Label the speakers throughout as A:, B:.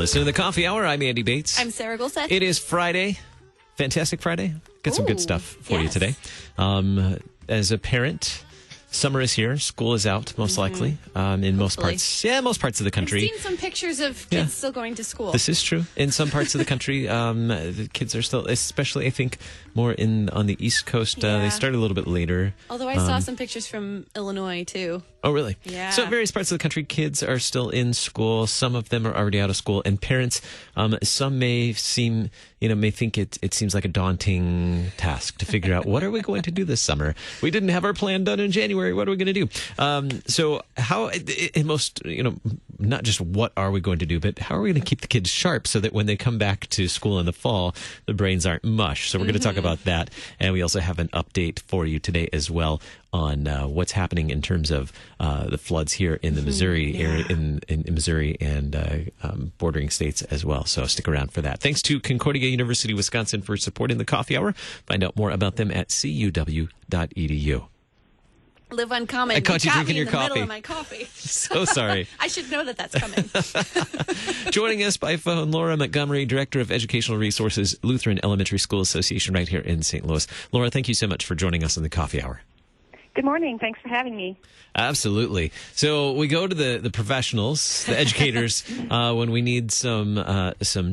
A: listening to the Coffee Hour. I'm Andy Bates.
B: I'm Sarah Golseth.
A: It is Friday. Fantastic Friday. Got some good stuff for you today. As a parent, summer is here. School is out, most likely, in most parts. Yeah, most parts of the country.
B: I've seen some pictures of kids still going to school.
A: This is true. In some parts of the country, the kids are still, especially, I think, more on the East Coast. They start a little bit later.
B: Although I saw some pictures from Illinois, too.
A: Oh, really?
B: Yeah.
A: So various parts of the country, kids are still in school. Some of them are already out of school. And parents, some may think it seems like a daunting task to figure out, what are we going to do this summer? We didn't have our plan done in January. What are we going to do? So how, in most, not just what are we going to do, but how are we going to keep the kids sharp so that when they come back to school in the fall, the brains aren't mush? So we're going to talk about that. And we also have an update for you today as well on what's happening in terms of the floods here in the Missouri area, in Missouri and bordering states as well. So stick around for that. Thanks to Concordia University, Wisconsin for supporting the Coffee Hour. Find out more about them at cuw.edu.
B: Live uncommon.
A: I caught you drinking your
B: coffee.
A: coffee.
B: Middle of my coffee.
A: So sorry.
B: I should know that that's coming.
A: Joining us by phone, Laura Montgomery, Director of Educational Resources, Lutheran Elementary School Association right here in St. Louis. Laura, thank you so much for joining us on the Coffee Hour.
C: Good morning. Thanks for having me.
A: Absolutely. So we go to the professionals, the educators, when we need some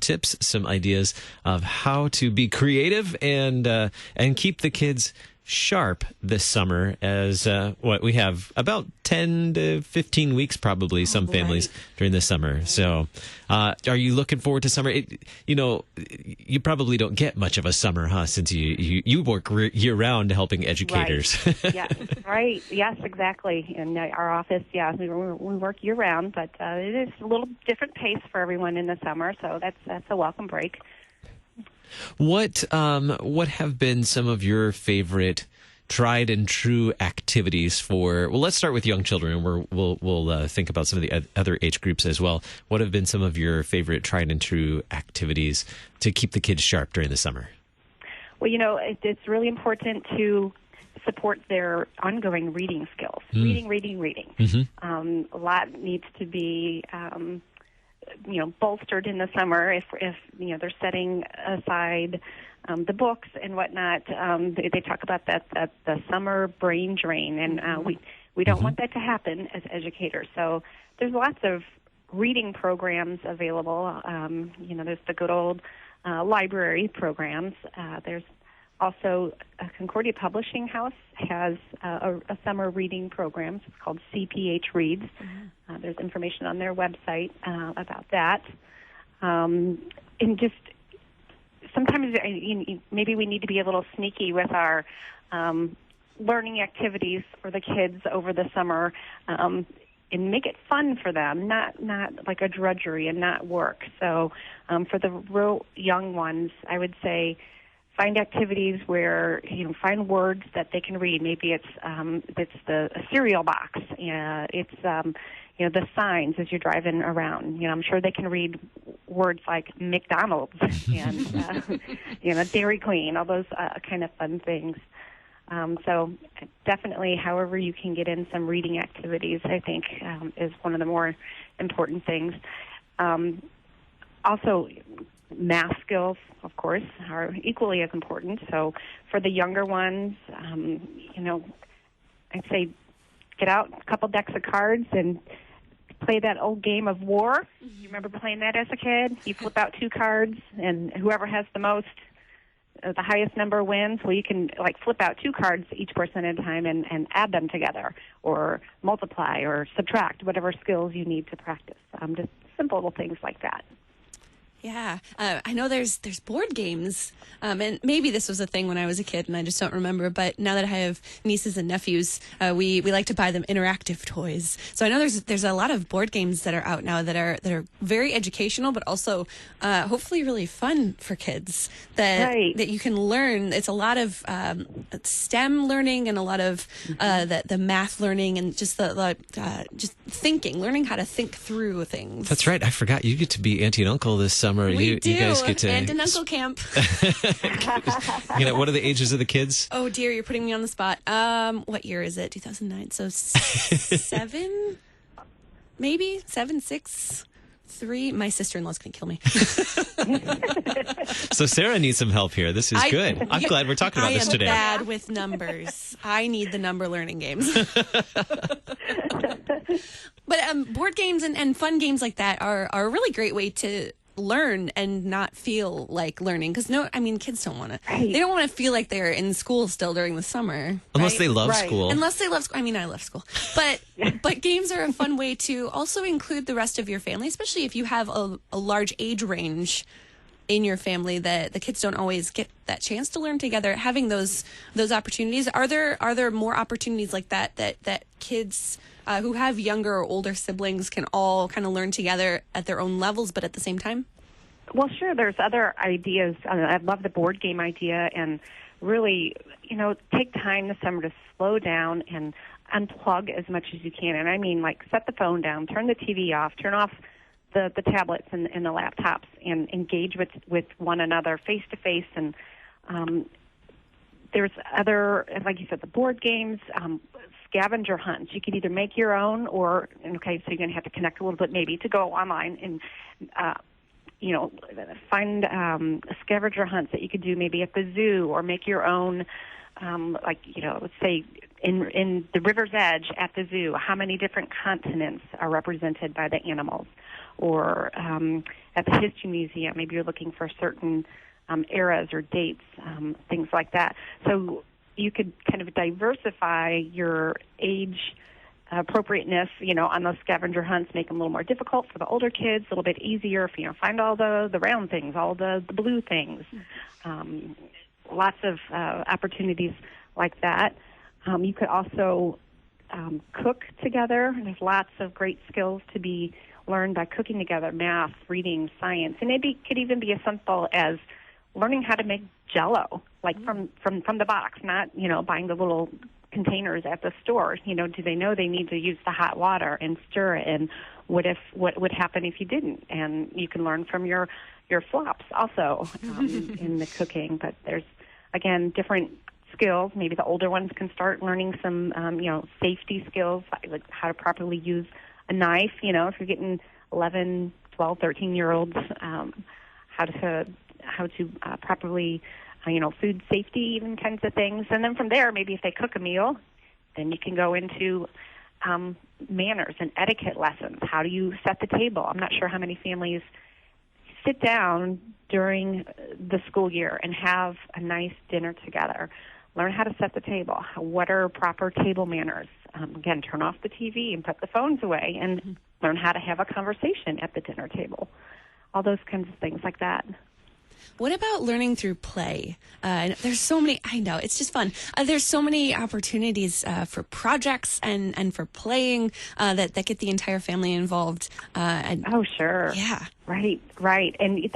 A: tips, some ideas of how to be creative and keep the kids sharp this summer, as we have about 10 to 15 weeks, probably, some families during the summer. So are you looking forward to summer? You probably don't get much of a summer, huh, since you work year-round helping educators.
C: Right. Yeah, right. Yes, exactly. In our office, we work year-round, but it is a little different pace for everyone in the summer, so that's a welcome break.
A: What have been some of your favorite tried and true activities for? Well, let's start with young children, and we'll think about some of the other age groups as well. What have been some of your favorite tried and true activities to keep the kids sharp during the summer? Well,
C: it's really important to support their ongoing reading skills. Reading. Mm-hmm. A lot needs to be bolstered in the summer if they're setting aside the books and whatnot. They talk about the summer brain drain, and we don't want that to happen as educators. So there's lots of reading programs available. There's the good old library programs. There's also Concordia Publishing House has a summer reading program. It's called CPH Reads. There's information on their website about that. And just sometimes maybe we need to be a little sneaky with our learning activities for the kids over the summer and make it fun for them, not like a drudgery and not work. So for the real young ones, I would say find activities where find words that they can read. Maybe it's the cereal box. It's the signs as you're driving around. I'm sure they can read words like McDonald's and Dairy Queen, all those kind of fun things. So definitely, however you can get in some reading activities, I think is one of the more important things. Also, math skills, of course, are equally as important. So for the younger ones, I'd say get out a couple decks of cards and play that old game of war. You remember playing that as a kid? You flip out two cards, and whoever has the most, the highest number wins. Well, you can flip out two cards, each person at a time, and add them together, or multiply, or subtract, whatever skills you need to practice. Just simple little things like that.
B: Yeah, I know there's board games, and maybe this was a thing when I was a kid and I just don't remember, but now that I have nieces and nephews, we like to buy them interactive toys. So I know there's a lot of board games that are out now that are very educational, but also hopefully really fun for kids that you can learn. It's a lot of STEM learning and a lot of the math learning and just just thinking, learning how to think through things.
A: That's right. I forgot you get to be auntie and uncle this summer.
B: We do.
A: You guys get to
B: Aunt and Uncle Camp.
A: What are the ages of the kids?
B: Oh dear, you're putting me on the spot. What year is it? 2009. So 7, maybe 7, 6. 3. My sister-in-law's going to kill me.
A: So Sarah needs some help here. This is good. I'm glad we're talking about this today.
B: I am bad with numbers. I need the number learning games. But board games and fun games like that are a really great way to learn and not feel like learning, because kids don't want to. Right. They don't want to feel like they're in school still during the summer,
A: unless they love school.
B: Unless they love school. I love school, but games are a fun way to also include the rest of your family, especially if you have a large age range in your family that the kids don't always get that chance to learn together. Having those opportunities, are there more opportunities like that kids who have younger or older siblings can all kind of learn together at their own levels, but at the same time?
C: Well, sure. There's other ideas. I love the board game idea, and really, take time this summer to slow down and unplug as much as you can. And I mean, like, set the phone down, turn the TV off, turn off the tablets and the laptops, and engage with one another face to face. And there's other, like you said, the board games, scavenger hunts. You could either make your own, so you're going to have to connect a little bit maybe to go online and find scavenger hunts that you could do maybe at the zoo, or make your own, let's say in the river's edge at the zoo, how many different continents are represented by the animals, or at the History Museum, maybe you're looking for certain eras or dates, things like that. So you could kind of diversify your age appropriateness, on those scavenger hunts, make them a little more difficult for the older kids, a little bit easier if, find all the round things, all the blue things. Lots of opportunities like that. You could also cook together. There's lots of great skills to be learned by cooking together: math, reading, science, and maybe could even be as simple as learning how to make Jell-O, like from the box, not buying the little containers at the store. Do they know they need to use the hot water and stir it? And what would happen if you didn't? And you can learn from your flops also in the cooking. But there's, again, different skills. Maybe the older ones can start learning some safety skills, like how to properly use a knife. If you're getting 11, 12, 13-year-olds, how to properly, food safety, even kinds of things. And then from there, maybe if they cook a meal, then you can go into manners and etiquette lessons. How do you set the table? I'm not sure how many families sit down during the school year and have a nice dinner together. Learn how to set the table. What are proper table manners? Again, turn off the TV and put the phones away, and learn how to have a conversation at the dinner table. All those kinds of things like that.
B: What about learning through play? There's so many, I know, it's just fun. There's so many opportunities for projects and for playing that get the entire family involved.
C: Oh, sure.
B: Yeah.
C: Right. And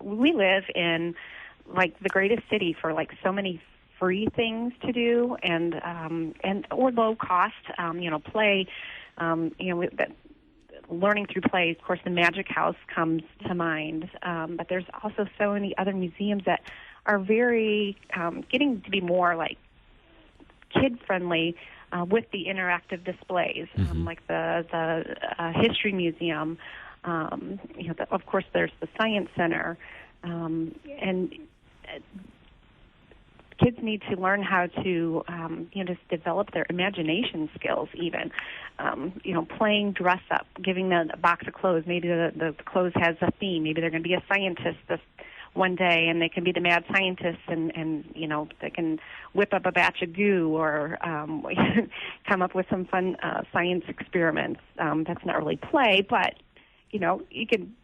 C: we live in, like, the greatest city for, like, so many free things to do or low cost, play, learning through play. Of course, the Magic House comes to mind, but there's also so many other museums that are very getting to be more like kid-friendly with the interactive displays, like the History Museum. Of course, there's the Science Center, and kids need to learn how to, just develop their imagination skills even. Playing dress up, giving them a box of clothes. Maybe the clothes has a theme. Maybe they're going to be a scientist this one day, and they can be the mad scientists, and they can whip up a batch of goo or come up with some fun science experiments. That's not really play, but, you can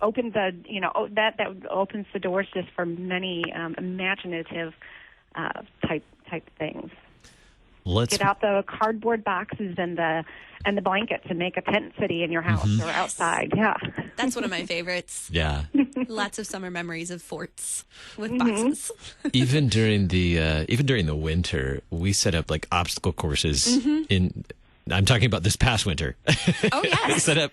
C: open the, that opens the doors just for many imaginative type things. Get out the cardboard boxes and the blankets and make a tent city in your house or outside. Yeah,
B: that's one of my favorites.
A: Yeah,
B: lots of summer memories of forts with boxes.
A: Even during the winter, we set up like obstacle courses in. I'm talking about this past winter.
B: Oh, yes.
A: Set up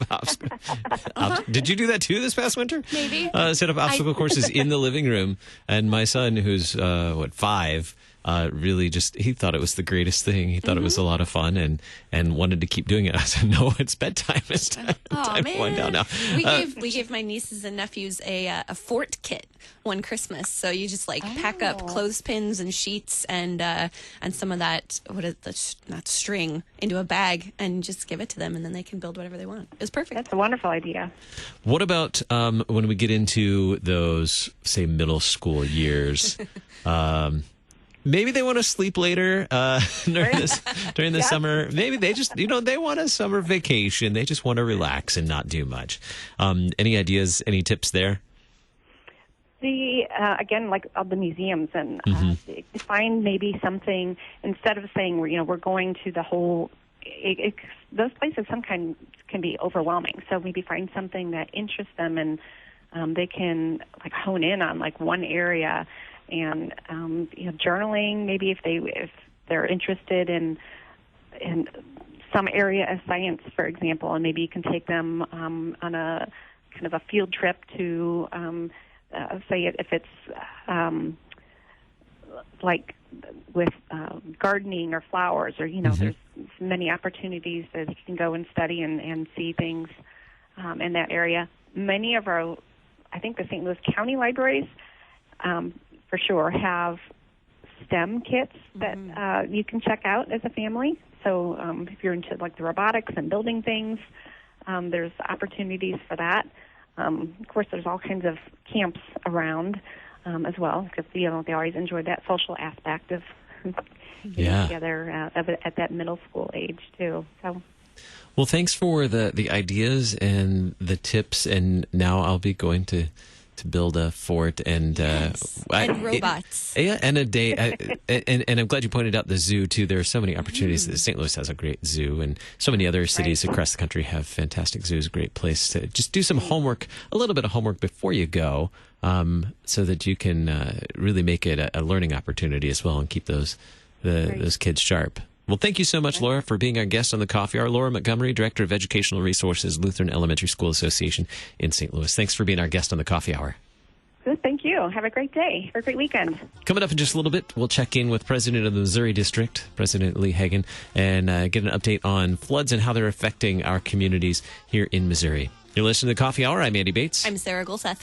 A: Did you do that too this past winter?
B: Maybe.
A: Set up obstacle courses in the living room. And my son, who's, 5, really just, he thought it was the greatest thing. He thought it was a lot of fun and wanted to keep doing it. I said, no, it's bedtime. It's time to wind down now.
B: We gave my nieces and nephews a fort kit one Christmas. So you just pack up clothespins and sheets and some of that, not string, into a bag and just give it to them, and then they can build whatever they want. It was perfect.
C: That's a wonderful idea.
A: What about when we get into those, say, middle school years? Maybe they want to sleep later during the summer. Maybe they just, they want a summer vacation. They just want to relax and not do much. Any ideas, any tips there?
C: Again, like of the museums, and find maybe something, instead of saying we're going to the whole. Those places sometimes can be overwhelming. So maybe find something that interests them, and they can hone in on one area. And journaling, maybe if they're interested in some area of science, for example, and maybe you can take them on a kind of a field trip to say if it's with gardening or flowers, or there's many opportunities that you can go and study and see things in that area. Many of I think the St. Louis County libraries for sure have STEM kits that you can check out as a family. So if you're into the robotics and building things, there's opportunities for that. Of course, there's all kinds of camps around as well, because they always enjoy that social aspect of getting together at that middle school age too. So.
A: Well, thanks for the ideas and the tips, and now I'll be going to build a fort and
B: robots.
A: And a day. And I'm glad you pointed out the zoo too. There are so many opportunities. St. Louis has a great zoo, and so many other cities across the country have fantastic zoos. A great place to just do some homework, a little bit of homework before you go, so that you can really make it a learning opportunity as well, and keep those kids sharp. Well, thank you so much, Laura, for being our guest on the Coffee Hour. Laura Montgomery, Director of Educational Resources, Lutheran Elementary School Association in St. Louis. Thanks for being our guest on the Coffee Hour.
C: Good, thank you. Have a great day. Have a great weekend.
A: Coming up in just a little bit, we'll check in with President of the Missouri District, President Lee Hagan, and get an update on floods and how they're affecting our communities here in Missouri. You're listening to the Coffee Hour. I'm Andy Bates.
B: I'm Sarah Gulseth.